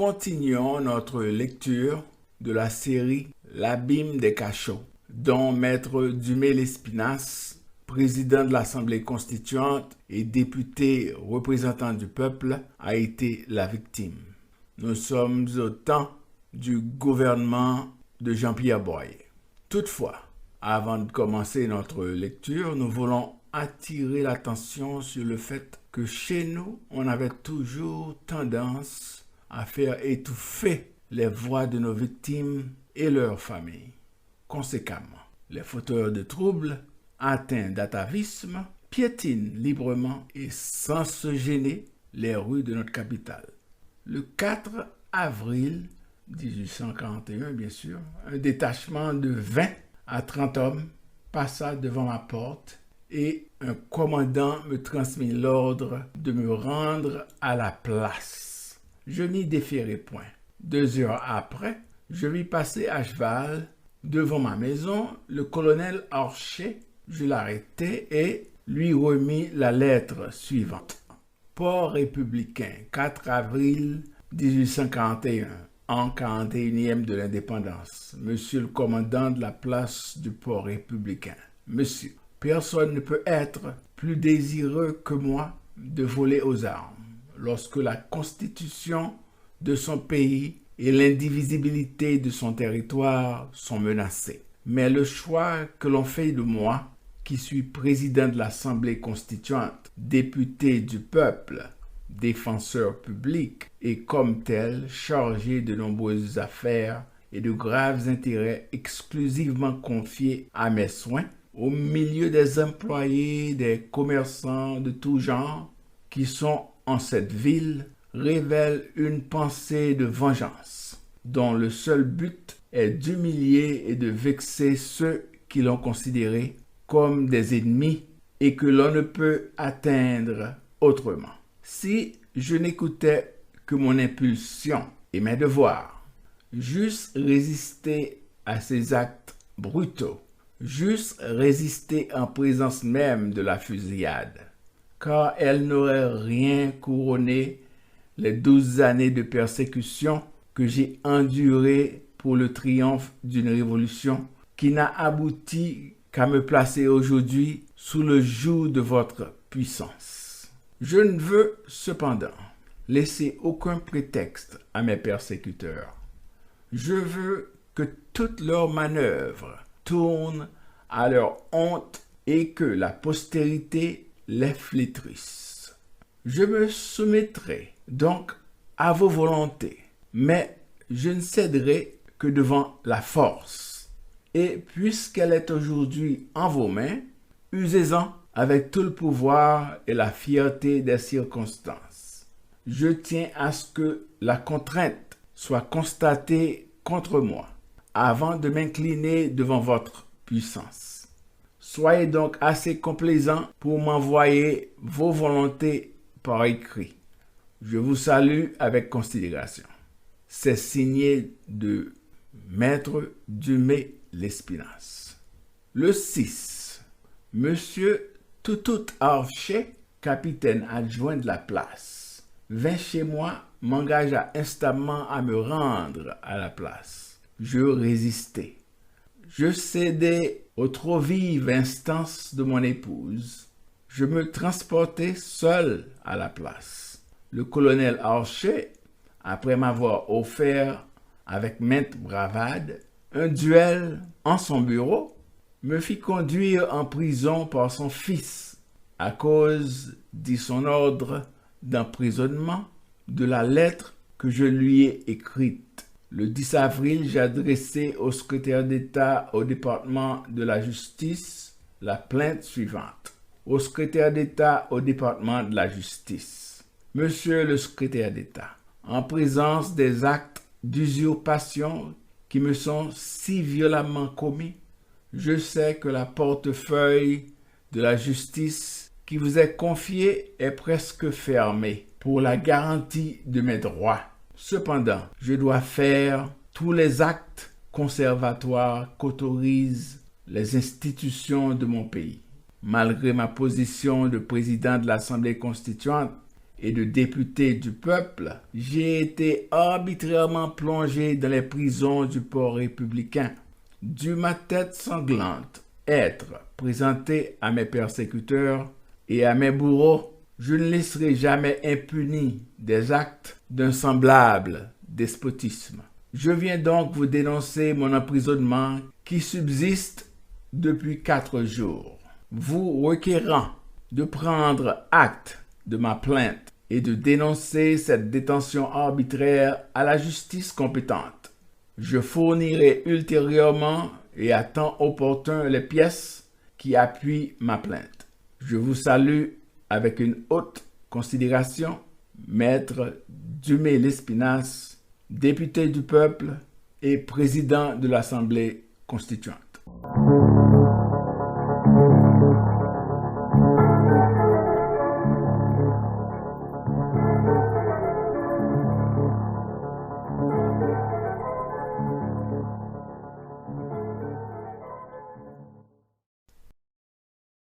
continuons notre lecture de la série L'abîme des cachots, dont Maître Dumais-Lespinasse, président de l'Assemblée constituante et député représentant du peuple, a été la victime. Nous sommes au temps du gouvernement de Jean-Pierre Boyer. Toutefois, avant de commencer notre lecture, nous voulons attirer l'attention sur le fait que chez nous, on avait toujours tendance à faire étouffer les voix de nos victimes et leurs familles. Conséquemment, les fauteurs de troubles, atteints d'atavisme, piétinent librement et sans se gêner les rues de notre capitale. Le 4 avril 1841, bien sûr, un détachement de 20 à 30 hommes passa devant ma porte et un commandant me transmit l'ordre de me rendre à la place. Je n'y déférai point. 2 heures après, je vis passer à cheval devant ma maison le colonel Archer. Je l'arrêtai et lui remis la lettre suivante. Port républicain, 4 avril 1841, an 41e de l'indépendance. Monsieur le commandant de la place du port républicain. Monsieur, personne ne peut être plus désireux que moi de voler aux armes lorsque la constitution de son pays et l'indivisibilité de son territoire sont menacées. Mais le choix que l'on fait de moi, qui suis président de l'Assemblée constituante, député du peuple, défenseur public et comme tel chargé de nombreuses affaires et de graves intérêts exclusivement confiés à mes soins, au milieu des employés, des commerçants de tout genre qui sont en cette ville, révèle une pensée de vengeance, dont le seul but est d'humilier et de vexer ceux qui l'ont considéré comme des ennemis et que l'on ne peut atteindre autrement. Si je n'écoutais que mon impulsion et mes devoirs, j'eusse résisté à ces actes brutaux, j'eusse résisté en présence même de la fusillade, car elle n'aurait rien couronné les 12 années de persécution que j'ai endurées pour le triomphe d'une révolution qui n'a abouti qu'à me placer aujourd'hui sous le joug de votre puissance. Je ne veux cependant laisser aucun prétexte à mes persécuteurs. Je veux que toutes leurs manœuvres tournent à leur honte et que la postérité les flétrisse. Je me soumettrai donc à vos volontés, mais je ne céderai que devant la force. Et puisqu'elle est aujourd'hui en vos mains, usez-en avec tout le pouvoir et la fierté des circonstances. Je tiens à ce que la contrainte soit constatée contre moi, avant de m'incliner devant votre puissance. Soyez donc assez complaisant pour m'envoyer vos volontés par écrit. Je vous salue avec considération. C'est signé de Maître Dumais-Lespinasse. Le 6. Monsieur Toutout Archer, capitaine adjoint de la place, vint chez moi, m'engagea instamment à me rendre à la place. Je résistai. Je cédai aux trop vives instances de mon épouse. Je me transportai seul à la place. Le colonel Archer, après m'avoir offert avec maintes bravades un duel en son bureau, me fit conduire en prison par son fils à cause, dit son ordre d'emprisonnement, de la lettre que je lui ai écrite. Le 10 avril, j'ai adressé au secrétaire d'État au département de la justice la plainte suivante. Au secrétaire d'État au département de la justice. Monsieur le secrétaire d'État, en présence des actes d'usurpation qui me sont si violemment commis, je sais que la portefeuille de la justice qui vous est confiée est presque fermée pour la garantie de mes droits. Cependant, je dois faire tous les actes conservatoires qu'autorisent les institutions de mon pays. Malgré ma position de président de l'Assemblée constituante et de député du peuple, j'ai été arbitrairement plongé dans les prisons du port républicain. Dû ma tête sanglante être présentée à mes persécuteurs et à mes bourreaux, je ne laisserai jamais impunis des actes d'un semblable despotisme. Je viens donc vous dénoncer mon emprisonnement qui subsiste depuis 4 jours, vous requérant de prendre acte de ma plainte et de dénoncer cette détention arbitraire à la justice compétente. Je fournirai ultérieurement et à temps opportun les pièces qui appuient ma plainte. Je vous salue avec une haute considération, Maître Dumais-Lespinasse, député du peuple et président de l'Assemblée constituante.